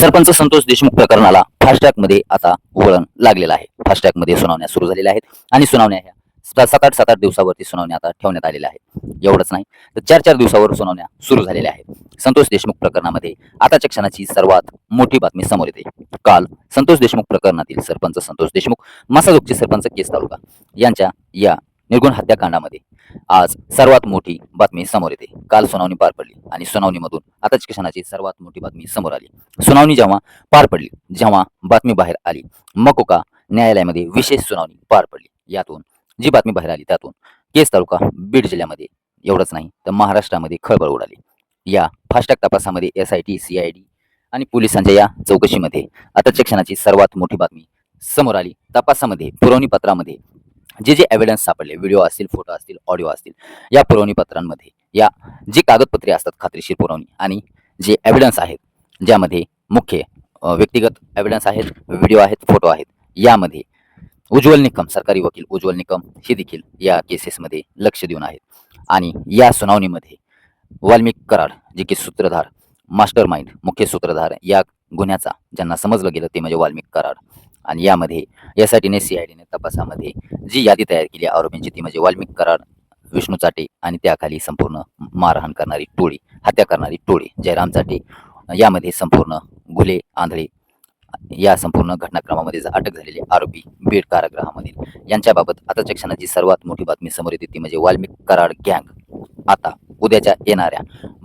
सरपंच संतोष देशमुख प्रकरणाला फास्ट्रॅगमध्ये आता वळण लागलेलं आहे. फास्ट्रॅगमध्ये सुनावण्या सुरू झालेल्या आहेत आणि सुनावण्या ह्या 7-8 दिवसावरती सुनावण्या आता ठेवण्यात आलेल्या आहेत. एवढंच नाही तर 4-4 दिवसावर सुनावण्या सुरू झालेल्या आहेत. संतोष देशमुख प्रकरणामध्ये आताच्या क्षणाची सर्वात मोठी बातमी समोर येते. काल संतोष देशमुख प्रकरणातील सरपंच संतोष देशमुख, मासाजोगचे सरपंच केस तालुका यांच्या या निर्गुण हत्याकांडामध्ये आज सर्वात मोठी बातमी समोर येते. काल सुनावणी पार पडली आणि सुनावणीमधून आताच्या क्षणाची सर्वात मोठी बातमी समोर आली. सुनावणी जेव्हा पार पडली, जेव्हा बातमी बाहेर आली, मकोका न्यायालयामध्ये विशेष सुनावणी पार पडली. यातून जी बातमी बाहेर आली त्यातून केस तालुका बीड जिल्ह्यामध्ये एवढंच नाही तर महाराष्ट्रामध्ये खळबळ उडाली. या फास्टॅग तपासामध्ये SIT, CID आणि पोलिसांच्या या चौकशीमध्ये आताच्या क्षणाची सर्वात मोठी बातमी समोर आली. तपासामध्ये पुरवणी पत्रामध्ये जे एव्हिडन्स सापडले, व्हिडिओ असतील, फोटो असतील, ऑडिओ असतील, या पुरवणी पत्रांमध्ये या जी कागदपत्रे असतात खात्रीशीर पुरवणी आणि जे एव्हिडन्स आहेत, ज्यामध्ये मुख्य व्यक्तिगत एव्हिडन्स आहेत, व्हिडिओ आहेत, फोटो आहेत, यामध्ये उज्ज्वल निकम, सरकारी वकील उज्ज्वल निकम हे देखील या केसेसमध्ये लक्ष देऊन आहेत. आणि या सुनावणीमध्ये वाल्मिक कराड जे की सूत्रधार, मास्टर माइंड, मुख्य सूत्रधार या गुन्ह्याचा ज्यांना समजलं गेलं ते म्हणजे वाल्मिक कराड. आणि यामध्ये SITने CIDने तपासामध्ये जी यादी तयार केली आरोपींची ती म्हणजे वाल्मिक कराड, विष्णू चाटे आणि त्याखाली संपूर्ण मारहाण करणारी टोळी, हत्या करणारी टोळी जयराम चाटे, यामध्ये संपूर्ण घुले आंधळे या संपूर्ण घटनाक्रमामध्ये अटक झालेले आरोपी बीड कारागृहामधील यांच्याबाबत आताच्या क्षणाची सर्वात मोठी बातमी समोर येते ती म्हणजे वाल्मिक कराड गँग आता उद्याच्या येणाऱ्या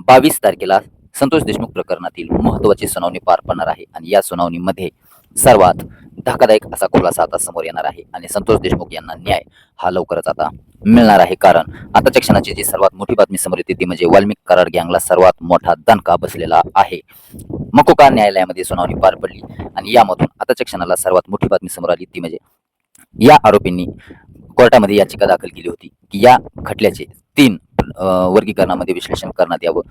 22 तारखेला संतोष देशमुख प्रकरणातील महत्त्वाची सुनावणी पार पडणार आहे. आणि या सुनावणीमध्ये सर्वात धक्कादायक असा खुलासा आता समोर येणार आहे आणि संतोष देशमुख यांना न्याय हा लवकरच आता मिळणार आहे. कारण आताच्या क्षणाची जी सर्वात मोठी बातमी समोर येते ती म्हणजे वाल्मिक कराड गँगला सर्वात मोठा दणका बसलेला आहे. मकोका न्यायालयामध्ये सुनावणी पार पडली आणि यामधून आताच्या क्षणाला सर्वात मोठी बातमी समोर आली ती म्हणजे या आरोपींनी कोर्टामध्ये याचिका दाखल केली होती की या खटल्याचे 3 वर्गीकरणामध्ये विश्लेषण करण्यात यावं.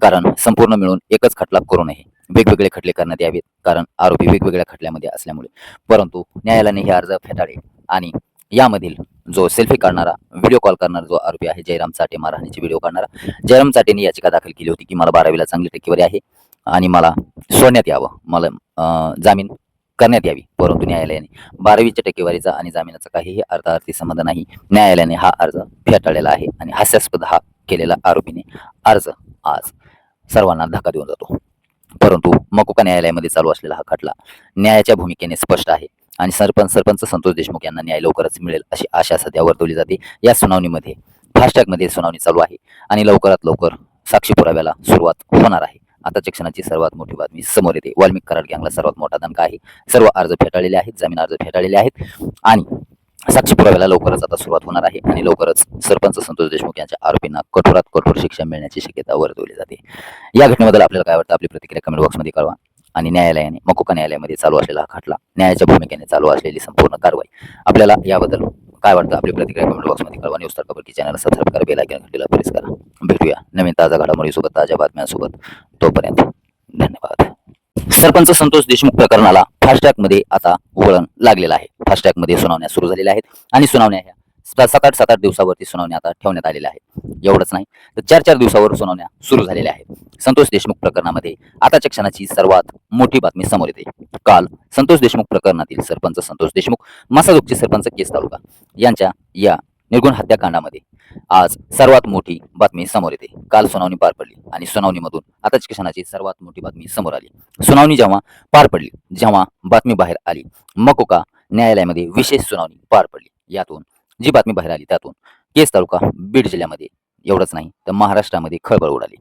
कारण संपूर्ण मिळून एकच खटला करू नये, वेगवेगळे खटले करण्यात यावेत, कारण आरोपी वेगवेगळ्या खटल्यामध्ये असल्यामुळे. परंतु न्यायालयाने हे अर्ज फेटाळले आणि यामधील जो सेल्फी काढणारा, व्हिडिओ कॉल करणारा जो आरोपी आहे जयराम चाटे, मारहाणीचे व्हिडिओ काढणारा जयराम चाटेने याचिका दाखल केली होती की मला 12वीला चांगली टक्केवारी आहे आणि मला सोडण्यात यावं, मला जामीन करण्यात यावी. परंतु न्यायालयाने 12वीच्या टक्केवारीचा आणि जामिनाचा काहीही अर्थार्थी संबंध नाही. न्यायालयाने हा अर्ज फेटाळलेला आहे आणि हास्यास्पद हा केलेला आरोपीने अर्ज आज सर्वांना धक्का देऊन जातो. परंतु मकोका न्यायालयामध्ये चालू असलेला हा खटला न्यायाच्या भूमिकेने स्पष्ट आहे आणि सरपंच संतोष देशमुख यांना न्याय लवकरच मिळेल अशी आशा सध्या वर्तवली जाते. या सुनावणीमध्ये फास्टॅगमध्ये सुनावणी चालू आहे आणि लवकरात लवकर साक्षी पुराव्याला सुरुवात होणार आहे. आताच्या क्षणाची सर्वात मोठी बातमी समोर येते. वाल्मिक कराड गँगला सर्वात मोठा दणका आहे. सर्व अर्ज फेटाळलेले आहेत, जामीन अर्ज फेटाळलेले आहेत आणि साक्षी पुराव्याला लवकरच आता सुरुवात होणार आहे आणि लवकरच सरपंच संतोष देशमुख यांच्या आरोपींना कठोरात कठोर शिक्षा मिळण्याची शक्यता वर्तवली जाते. या घटनेबद्दल आपल्याला काय वाटतं आपली प्रतिक्रिया कमेंट बॉक्समध्ये कळवा. आणि न्यायालयाने मकोका न्यायालयामध्ये चालू असलेला हा खटला, न्यायाच्या भूमिकेने चालू असलेली संपूर्ण कारवाई, आपल्याला याबद्दल काय वाटतं आपली प्रतिक्रिया कमेंट बॉक्समध्ये कळवा. न्यूज तडकाफडकी चॅनल सबस्क्राईब करा, बेल आयकॉन घंटीला प्रेस करा. भेटूया नवीन ताजा घडामोडीसोबत, ताज्या बातम्यांसोबत. तोपर्यंत धन्यवाद. सरपंच संतोष देशमुख प्रकरणाला फास्टॅगमध्ये आता वळण लागलेलं आहे. फास्टॅगमध्ये सुनावण्या सुरू झालेल्या आहेत आणि सुनावण्या ह्या 7-8 दिवसावरती सुनावण्या आता ठेवण्यात आलेल्या आहेत. एवढंच नाही तर 4-4 दिवसावर सुनावण्या सुरू झालेल्या आहेत. संतोष देशमुख प्रकरणामध्ये आताच्या क्षणाची सर्वात मोठी बातमी समोर येते. काल संतोष देशमुख प्रकरणातील सरपंच संतोष देशमुख, मासाजोगचे सरपंच केस तालुका यांच्या या निर्गुण हत्याकांडामध्ये आज सर्वात मोठी बातमी समोर येते. काल सुनावणी पार पडली आणि सुनावणीमधून आताच्या क्षणाची सर्वात मोठी बातमी समोर आली. सुनावणी जेव्हा पार पडली, जेव्हा बातमी बाहेर आली, मकोका न्यायालयामध्ये विशेष सुनावणी पार पडली. यातून जी बातमी बाहेर आली त्यातून केस तालुका बीड जिल्ह्यामध्ये एवढंच नाही तर महाराष्ट्रामध्ये खळबळ उडाली.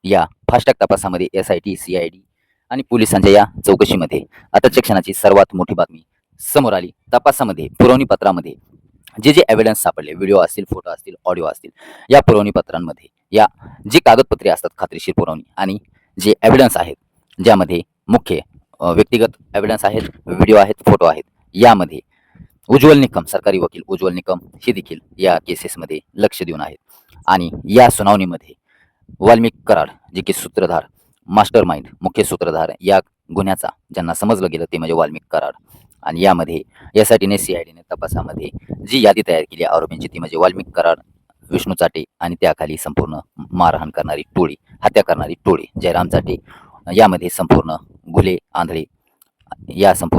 या फास्टॅग तपासामध्ये SIT, CID आणि पोलिसांच्या या चौकशीमध्ये आताच्या क्षणाची सर्वात मोठी बातमी समोर आली. तपासामध्ये पुरवणी पत्रामध्ये जे एव्हिडन्स सापडले, व्हिडिओ असतील, फोटो असतील, ऑडिओ असतील, या पुरवणी पत्रांमध्ये या जी कागदपत्रे असतात खात्रीशीर पुरवणी आणि जे एव्हिडन्स आहेत, ज्यामध्ये मुख्य व्यक्तिगत एव्हिडन्स आहेत, व्हिडिओ आहेत, फोटो आहेत, यामध्ये उज्ज्वल निकम, सरकारी वकील उज्ज्वल निकम हे देखील या केसेसमध्ये लक्ष देऊन आहेत. आणि या सुनावणीमध्ये वाल्मिक कराड जे की सूत्रधार, मास्टर माइंड, मुख्य सूत्रधार या गुन्ह्याचा ज्यांना समजलं गेलं ते म्हणजे वाल्मिक कराड. आणि यामध्ये SITने CIDने तपासामध्ये जी यादी तयार केली आरोपींची ती म्हणजे वाल्मिक कराड, विष्णू चाटे आणि त्याखाली संपूर्ण मारहाण करणारी टोळी, हत्या करणारी टोळी जयराम चाटे, यामध्ये संपूर्ण घुले आंधळे या संपूर्ण